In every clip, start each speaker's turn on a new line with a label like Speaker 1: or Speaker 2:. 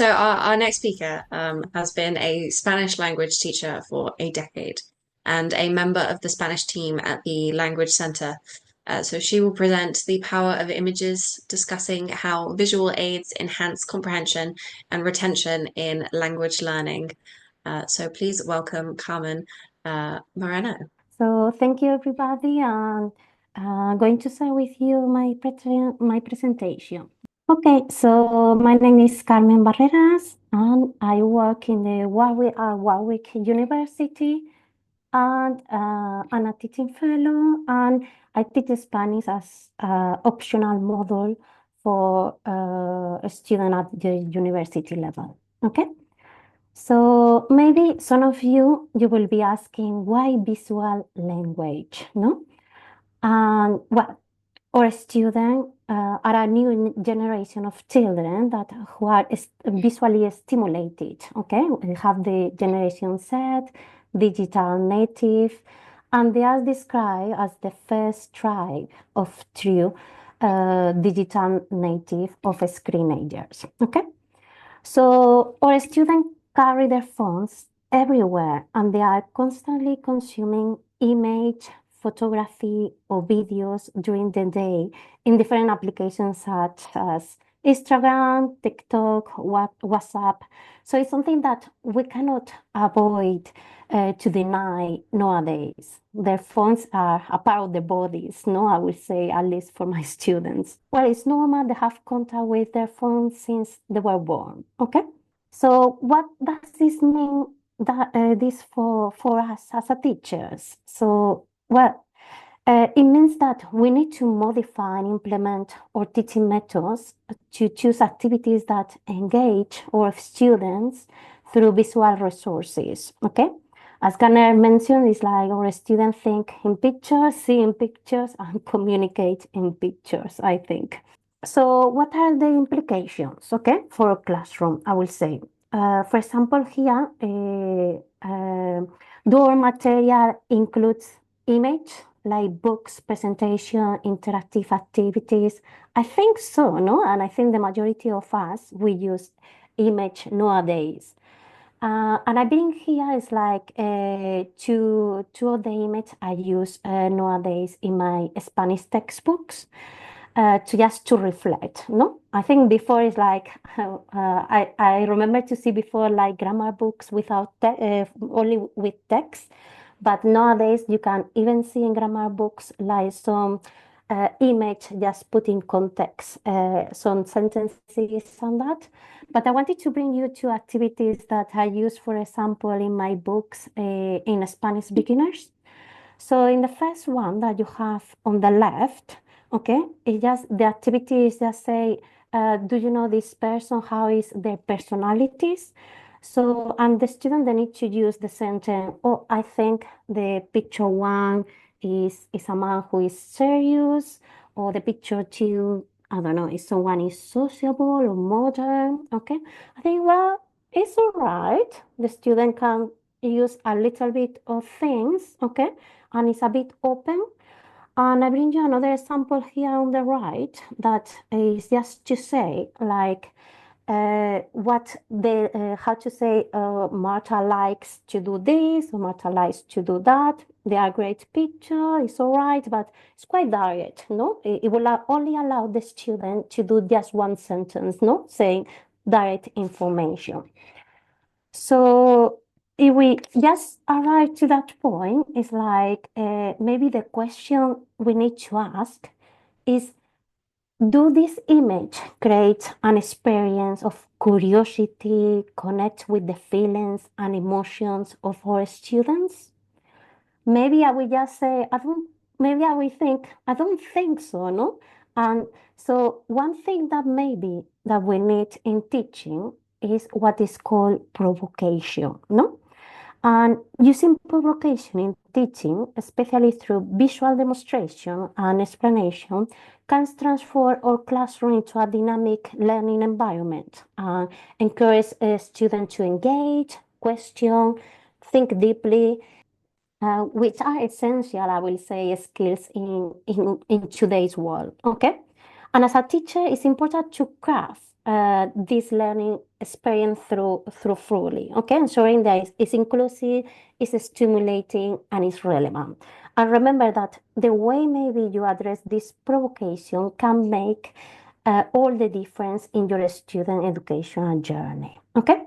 Speaker 1: So our next speaker has been a Spanish language teacher for a decade and a member of the Spanish team at the Language Center. So she will present the power of images, discussing how visual aids enhance comprehension and retention in language learning. So please welcome Carmen Moreno.
Speaker 2: So thank you, everybody. And going to share with you my presentation. Okay, so my name is Carmen Barreras, and I work in the Warwick University, and I'm a teaching fellow, and I teach Spanish as optional model for a student at the university level. Okay. So maybe some of you will be asking why visual language, no? And well, our students are a new generation of children that who are visually stimulated. Okay, we have the Generation Z, digital native, and they are described as the first tribe of true digital native of screenagers. Okay. So our students carry their phones everywhere and they are constantly consuming image, photography, or videos during the day in different applications such as Instagram, TikTok, WhatsApp. So it's something that we cannot avoid to deny nowadays. Their phones are a part of their bodies, no, I would say, at least for my students. Well, it's normal they have contact with their phones since they were born, okay? So what does this mean that this for us as a teachers? So, well, it means that we need to modify and implement our teaching methods to choose activities that engage our students through visual resources, okay? As Garner mentioned, it's like our students think in pictures, see in pictures, and communicate in pictures, I think. So what are the implications, okay, for a classroom, I will say. For example, here, door material includes image, like books, presentation, interactive activities. I think so, no? And I think the majority of us, we use image nowadays. And I bring here is like two of the image I use nowadays in my Spanish textbooks to just to reflect. No, I think before is like I remember to see before like grammar books without only with text, but nowadays you can even see in grammar books like some image just put in context, some sentences and that. But I wanted to bring you two activities that I use, for example, in my books in Spanish beginners. So in the first one that you have on the left, okay, it just the activity is just say, do you know this person? How is their personalities? So and the student they need to use the sentence. Oh, I think the picture one is a man who is serious, or the picture two, I don't know, is someone is sociable or modern. Okay, I think well, it's all right. The student can use a little bit of things. Okay, and it's a bit open. And I bring you another example here on the right that is just to say like what the how to say Marta likes to do this or Marta likes to do that. They are great picture, it's all right, but it's quite direct, no? It will only allow the student to do just one sentence, no? Saying direct information. So if we just arrive to that point, it's like maybe the question we need to ask is, do this image create an experience of curiosity, connect with the feelings and emotions of our students? Maybe I will just say, maybe I will think, I don't think so, no? And so one thing that maybe that we need in teaching is what is called provocation, no? And using provocation in teaching, especially through visual demonstration and explanation, can transform our classroom into a dynamic learning environment and encourage a student to engage, question, think deeply, which are essential, I will say, skills in today's world. Okay. And as a teacher, it's important to craft this learning experience through fully, okay? Ensuring that it's inclusive, it's stimulating, and it's relevant. And remember that the way maybe you address this provocation can make all the difference in your student educational journey, okay?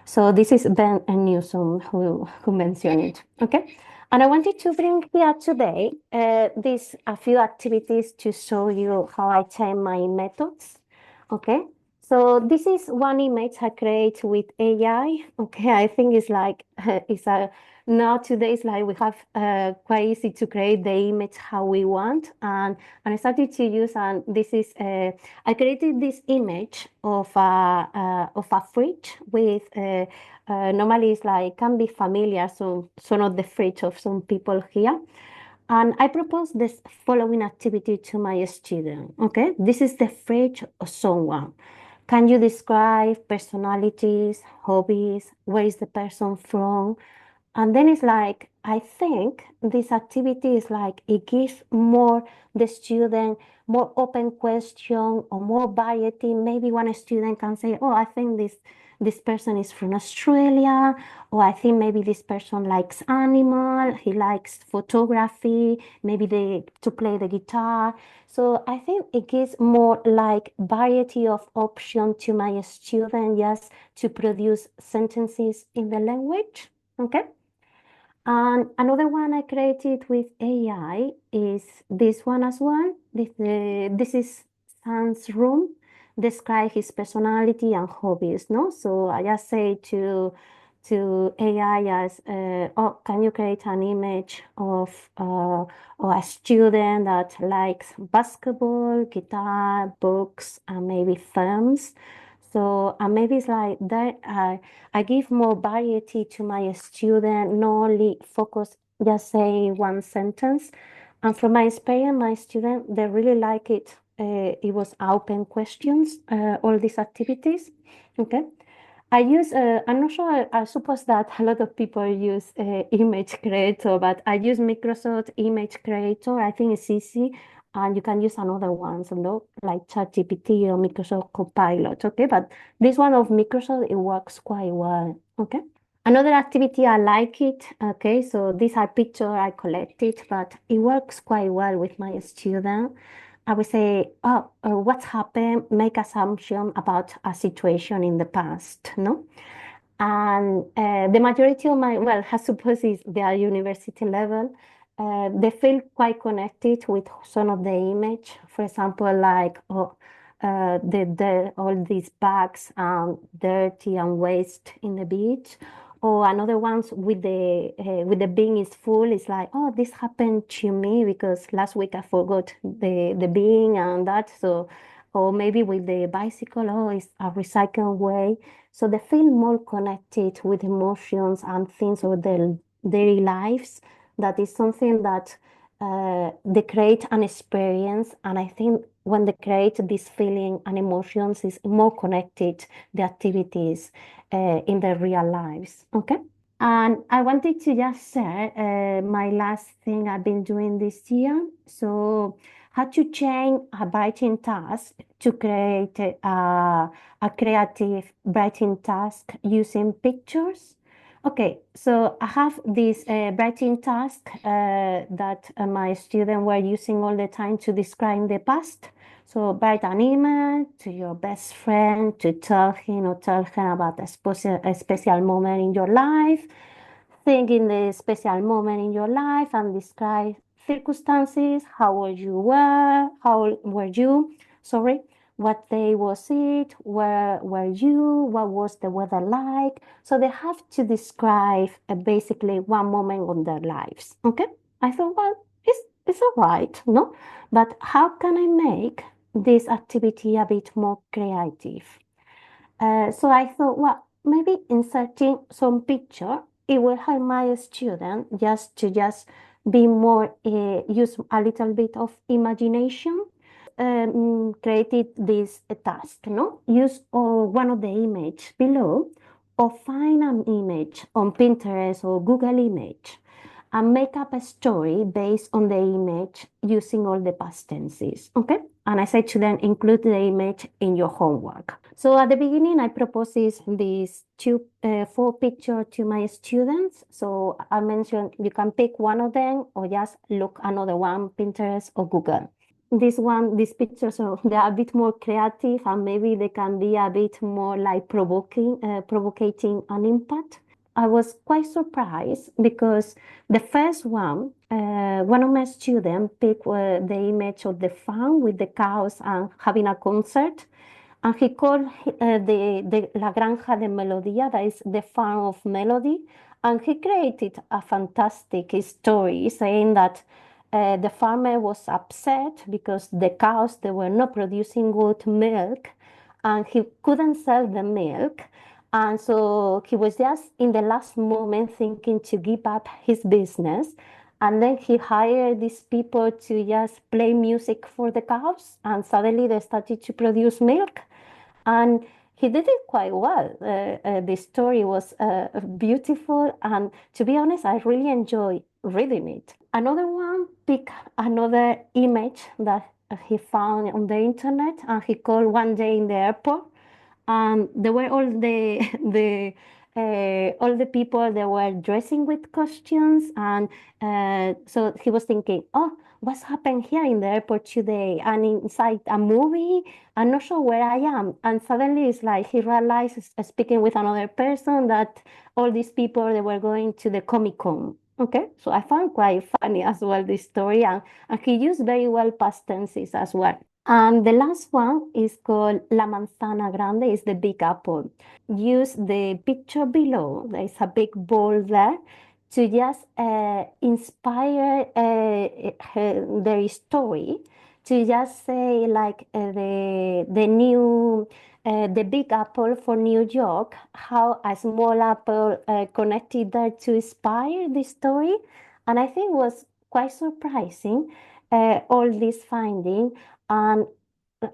Speaker 2: So this is Ben Newsom who mentioned it, okay? And I wanted to bring here today these a few activities to show you how I change my methods, okay? So this is one image I create with AI, okay? I think it's like, it's a, now today it's like we have quite easy to create the image how we want. And I started to use, and this is, I created this image of a fridge with normally it's like can be familiar, so not the fridge of some people here. And I propose this following activity to my student. Okay, this is the fridge of someone. Can you describe personalities, hobbies? Where is the person from? And then it's like, I think this activity is like it gives more the student more open question or more variety. Maybe one student can say, oh, I think this person is from Australia, or I think maybe this person likes animal, he likes photography, maybe they to play the guitar. So I think it gives more like variety of option to my student just to produce sentences in the language. Okay. And another one I created with AI is this one as well. This is Sam's room. Describe his personality and hobbies, no? So I just say to AI as, oh, can you create an image of a student that likes basketball, guitar, books, and maybe films. So, and maybe it's like that. I give more variety to my student, not only focus just say one sentence. And from my experience, my student, they really like it. It was open questions, all these activities. Okay. I'm not sure, I suppose that a lot of people use Image Creator, but I use Microsoft Image Creator. I think it's easy. And you can use another ones, like ChatGPT or Microsoft Copilot, okay? But this one of Microsoft, it works quite well, okay? Another activity, I like it, okay? So these are pictures I collected, but it works quite well with my student. I would say, oh, what's happened? Make assumption about a situation in the past, no? And the majority of my, well, I suppose is they are university level. They feel quite connected with some of the image. For example, like all these bags dirty and waste in the beach. Or another ones with the bin is full. It's like, oh, this happened to me because last week I forgot the bin and that. So, or maybe with the bicycle, oh, it's a recycled way. So they feel more connected with emotions and things of their daily lives. That is something that they create an experience. And I think when they create this feeling and emotions, is more connected the activities in their real lives. Okay. And I wanted to just share my last thing I've been doing this year. So, how to change a writing task to create a creative writing task using pictures. Okay, so I have this writing task that my students were using all the time to describe the past. So write an email to your best friend to tell him or tell her about a special moment in your life. Think in the special moment in your life and describe circumstances, how were you, sorry, what day was it, where were you, what was the weather like. So they have to describe basically one moment on their lives. Okay. I thought, well, it's all right, no? But how can I make this activity a bit more creative? So I thought, well, maybe inserting some picture, it will help my student just be more, use a little bit of imagination. Created this task, no? Use one of the image below or find an image on Pinterest or Google image and make up a story based on the image using all the past tenses. Okay? And I said to them, include the image in your homework. So at the beginning, I proposed these four pictures to my students. So I mentioned you can pick one of them or just look another one, Pinterest or Google. These pictures, so they are a bit more creative and maybe they can be a bit more like provocating an impact. I was quite surprised because the first one of my students picked the image of the farm with the cows and having a concert. And he called the La Granja de Melodía, that is the farm of melody. And he created a fantastic story saying that the farmer was upset because the cows, they were not producing good milk and he couldn't sell the milk. And so he was just in the last moment thinking to give up his business. And then he hired these people to just play music for the cows. And suddenly they started to produce milk. And he did it quite well. The story was beautiful. And to be honest, I really enjoy reading it. Another one picked another image that he found on the internet and he called one day in the airport. There were all the all the people that were dressing with costumes, and so he was thinking, "Oh, what's happened here in the airport today?" And inside a movie, I'm not sure where I am. And suddenly, it's like he realizes, speaking with another person, that all these people they were going to the Comic Con. Okay, so I found quite funny as well this story, and he used very well past tenses as well. And the last one is called La Manzana Grande, is the Big Apple. Use the picture below, there is a big ball there, to just inspire their story, to just say like the Big Apple for New York, how a small apple connected there to inspire the story. And I think was quite surprising, all this finding. And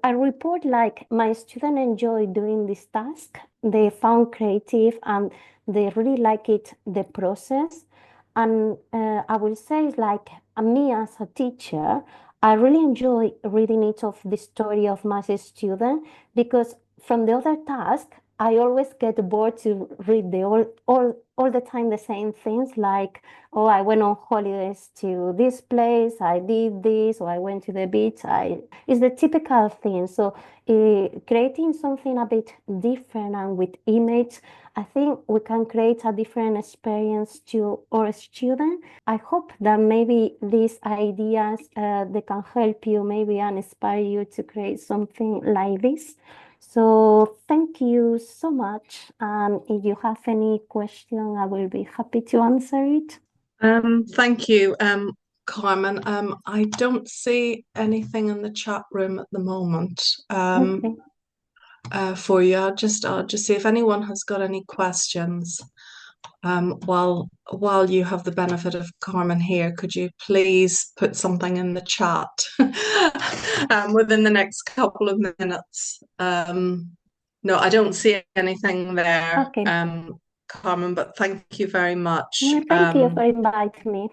Speaker 2: I report like my students enjoy doing this task. They found creative and they really like it, the process. And I will say like me as a teacher, I really enjoy reading each of the story of my student because from the other task, I always get bored to read all the time the same things like, oh, I went on holidays to this place, I did this, or I went to the beach. It's the typical thing. So creating something a bit different and with image, I think we can create a different experience to our students. I hope that maybe these ideas they can help you maybe and inspire you to create something like this. So thank you so much. If you have any question, I will be happy to answer it.
Speaker 3: Thank you, Carmen. I don't see anything in the chat room at the moment.
Speaker 2: Okay.
Speaker 3: For you. I'll just see if anyone has got any questions. While you have the benefit of Carmen here, could you please put something in the chat within the next couple of minutes? No, I don't see anything there,
Speaker 2: Okay.
Speaker 3: Carmen, but thank you very much.
Speaker 2: Well, thank you for inviting me.